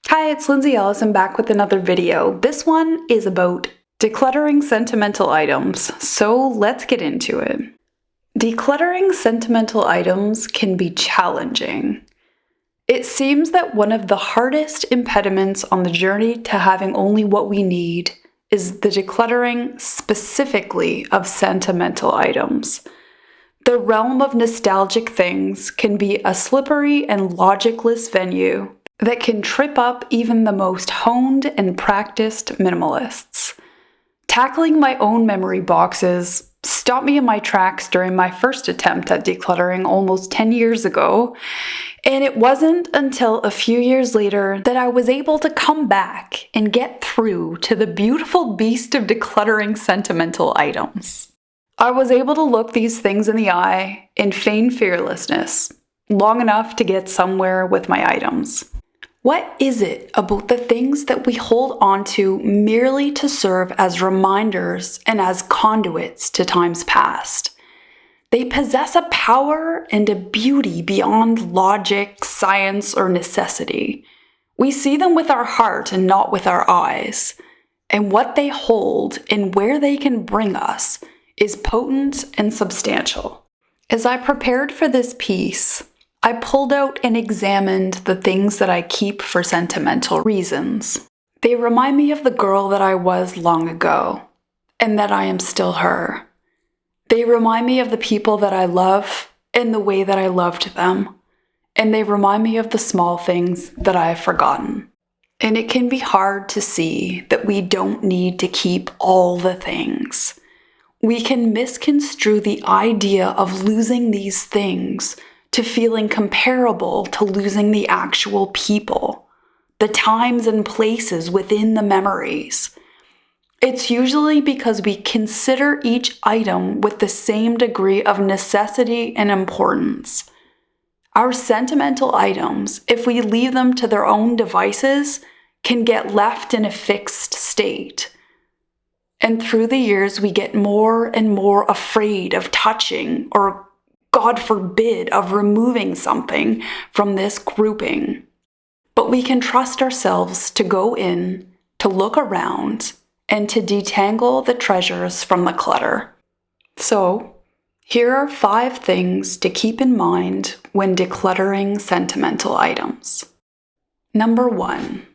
Hi, it's Lyndsay Allison back with another video. This one is about decluttering sentimental items, so let's get into it. Decluttering sentimental items can be challenging. It seems that one of the hardest impediments on the journey to having only what we need is the decluttering specifically of sentimental items. The realm of nostalgic things can be a slippery and logicless venue that can trip up even the most honed and practiced minimalists. Tackling my own memory boxes stopped me in my tracks during my first attempt at decluttering almost 10 years ago, and it wasn't until a few years later that I was able to come back and get through to the beautiful beast of decluttering sentimental items. I was able to look these things in the eye and feign fearlessness, long enough to get somewhere with my items. What is it about the things that we hold onto merely to serve as reminders and as conduits to times past? They possess a power and a beauty beyond logic, science, or necessity. We see them with our heart and not with our eyes. And what they hold and where they can bring us is potent and substantial. As I prepared for this piece, I pulled out and examined the things that I keep for sentimental reasons. They remind me of the girl that I was long ago, and that I am still her. They remind me of the people that I love and the way that I loved them, and they remind me of the small things that I have forgotten. And it can be hard to see that we don't need to keep all the things. We can misconstrue the idea of losing these things to feeling comparable to losing the actual people, the times and places within the memories. It's usually because we consider each item with the same degree of necessity and importance. Our sentimental items, if we leave them to their own devices, can get left in a fixed state. And through the years, we get more and more afraid of touching or, God forbid, of removing something from this grouping. But we can trust ourselves to go in, to look around, and to detangle the treasures from the clutter. So, here are 5 things to keep in mind when decluttering sentimental items. Number 1,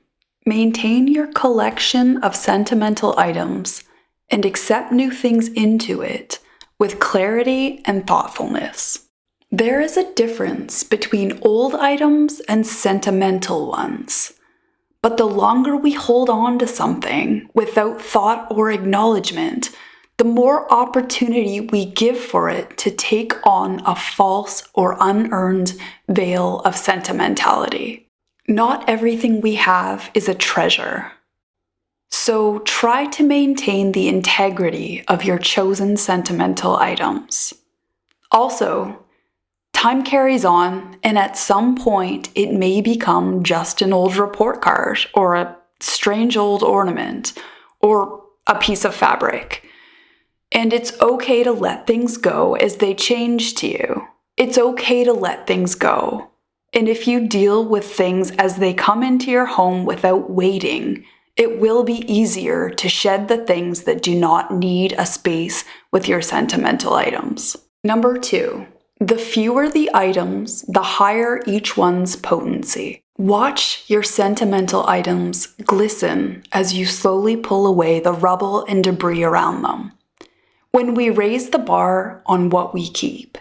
maintain your collection of sentimental items and accept new things into it with clarity and thoughtfulness. There is a difference between old items and sentimental ones. But the longer we hold on to something without thought or acknowledgement, the more opportunity we give for it to take on a false or unearned veil of sentimentality. Not everything we have is a treasure. So try to maintain the integrity of your chosen sentimental items. Also, time carries on, and at some point it may become just an old report card or a strange old ornament or a piece of fabric. And it's okay to let things go as they change to you. It's okay to let things go. And if you deal with things as they come into your home without waiting, it will be easier to shed the things that do not need a space with your sentimental items. Number 2. The fewer the items, the higher each one's potency. Watch your sentimental items glisten as you slowly pull away the rubble and debris around them. When we raise the bar on what we keep,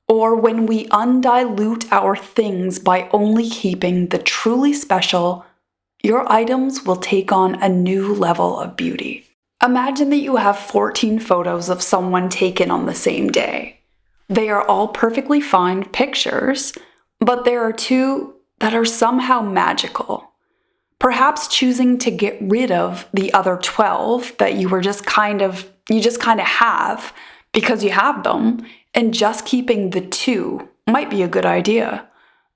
or when we undilute our things by only keeping the truly special, your items will take on a new level of beauty. Imagine that you have 14 photos of someone taken on the same day. They are all perfectly fine pictures, but there are 2 that are somehow magical. Perhaps choosing to get rid of the other 12 that you just kind of have because you have them, and just keeping the 2 might be a good idea.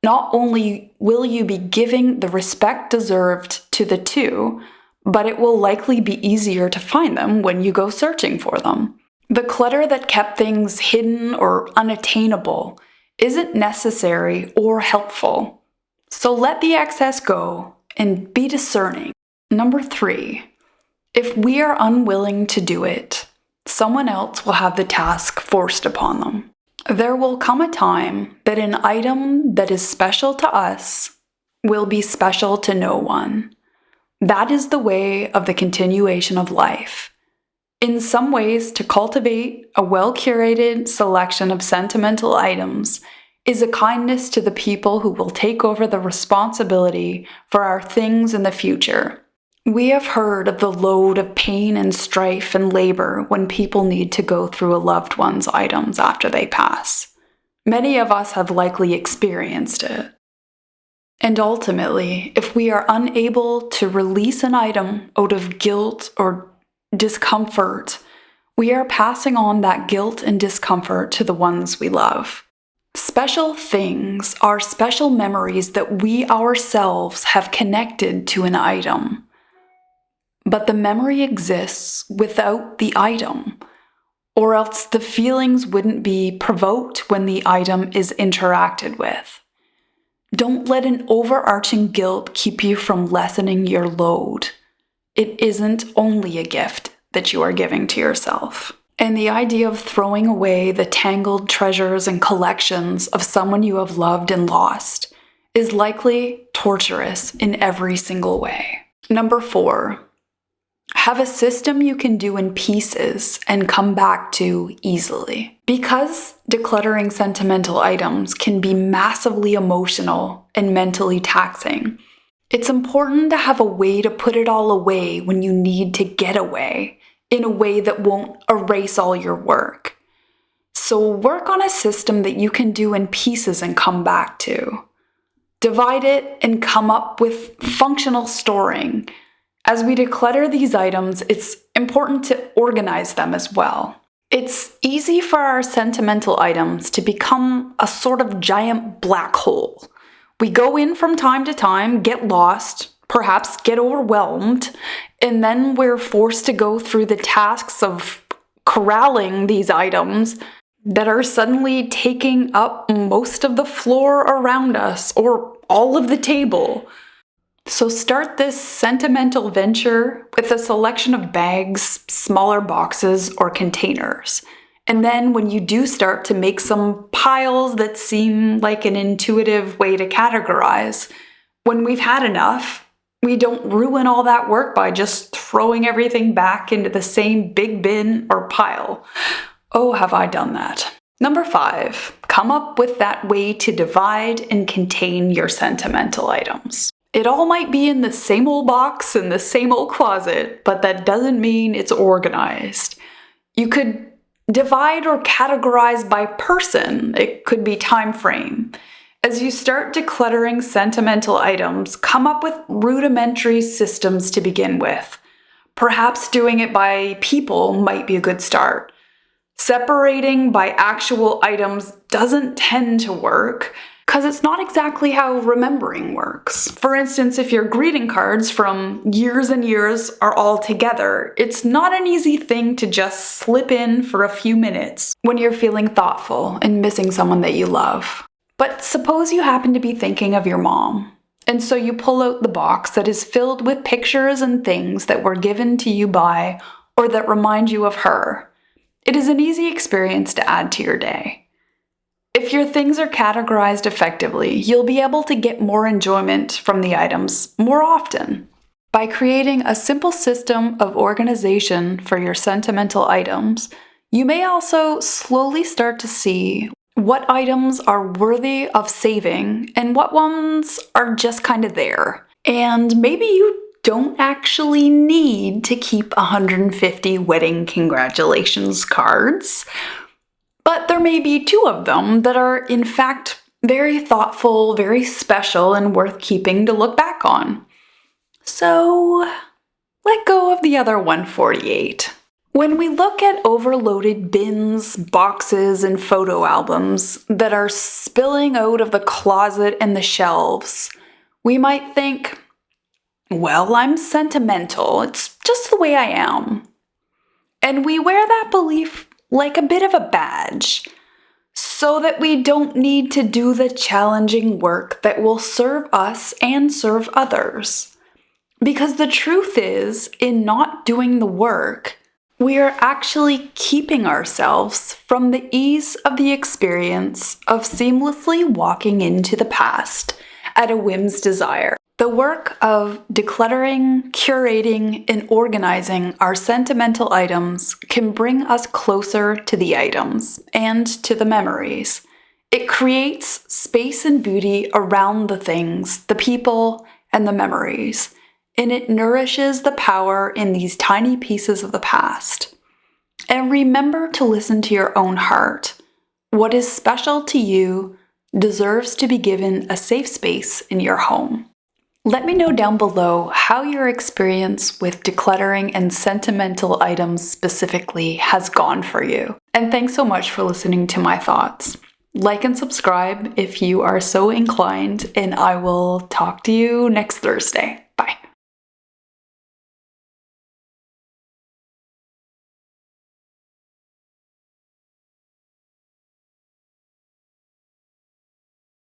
Not only will you be giving the respect deserved to the 2, but it will likely be easier to find them when you go searching for them. The clutter that kept things hidden or unattainable isn't necessary or helpful. So let the excess go and be discerning. Number 3, if we are unwilling to do it, someone else will have the task forced upon them. There will come a time that an item that is special to us will be special to no one. That is the way of the continuation of life. In some ways, to cultivate a well-curated selection of sentimental items is a kindness to the people who will take over the responsibility for our things in the future. We have heard of the load of pain and strife and labor when people need to go through a loved one's items after they pass. Many of us have likely experienced it. And ultimately, if we are unable to release an item out of guilt or discomfort, we are passing on that guilt and discomfort to the ones we love. Special things are special memories that we ourselves have connected to an item. But the memory exists without the item, or else the feelings wouldn't be provoked when the item is interacted with. Don't let an overarching guilt keep you from lessening your load. It isn't only a gift that you are giving to yourself. And the idea of throwing away the tangled treasures and collections of someone you have loved and lost is likely torturous in every single way. Number 4, have a system you can do in pieces and come back to easily. Because decluttering sentimental items can be massively emotional and mentally taxing, it's important to have a way to put it all away when you need to get away, in a way that won't erase all your work. So work on a system that you can do in pieces and come back to. Divide it and come up with functional storing. As we declutter these items, it's important to organize them as well. It's easy for our sentimental items to become a sort of giant black hole. We go in from time to time, get lost, perhaps get overwhelmed, and then we're forced to go through the tasks of corralling these items that are suddenly taking up most of the floor around us or all of the table. So start this sentimental venture with a selection of bags, smaller boxes, or containers. And then when you do start to make some piles that seem like an intuitive way to categorize, when we've had enough, we don't ruin all that work by just throwing everything back into the same big bin or pile. Oh, have I done that. Number 5, come up with that way to divide and contain your sentimental items. It all might be in the same old box in the same old closet, but that doesn't mean it's organized. You could divide or categorize by person. It could be time frame. As you start decluttering sentimental items, come up with rudimentary systems to begin with. Perhaps doing it by people might be a good start. Separating by actual items doesn't tend to work because it's not exactly how remembering works. For instance, if your greeting cards from years and years are all together, it's not an easy thing to just slip in for a few minutes when you're feeling thoughtful and missing someone that you love. But suppose you happen to be thinking of your mom, and so you pull out the box that is filled with pictures and things that were given to you by or that remind you of her. It is an easy experience to add to your day. If your things are categorized effectively, you'll be able to get more enjoyment from the items more often. By creating a simple system of organization for your sentimental items, you may also slowly start to see what items are worthy of saving and what ones are just kind of there. And maybe you don't actually need to keep 150 wedding congratulations cards. But there may be 2 of them that are, in fact, very thoughtful, very special, and worth keeping to look back on. So, let go of the other 148. When we look at overloaded bins, boxes, and photo albums that are spilling out of the closet and the shelves, we might think, well, I'm sentimental. It's just the way I am. And we wear that belief like a bit of a badge. so that we don't need to do the challenging work that will serve us and serve others. Because the truth is, in not doing the work, we are actually keeping ourselves from the ease of the experience of seamlessly walking into the past at a whim's desire. The work of decluttering, curating, and organizing our sentimental items can bring us closer to the items and to the memories. It creates space and beauty around the things, the people, and the memories, and it nourishes the power in these tiny pieces of the past. And remember to listen to your own heart. What is special to you deserves to be given a safe space in your home. Let me know down below how your experience with decluttering and sentimental items specifically has gone for you. And thanks so much for listening to my thoughts. Like and subscribe if you are so inclined, and I will talk to you next Thursday. Bye.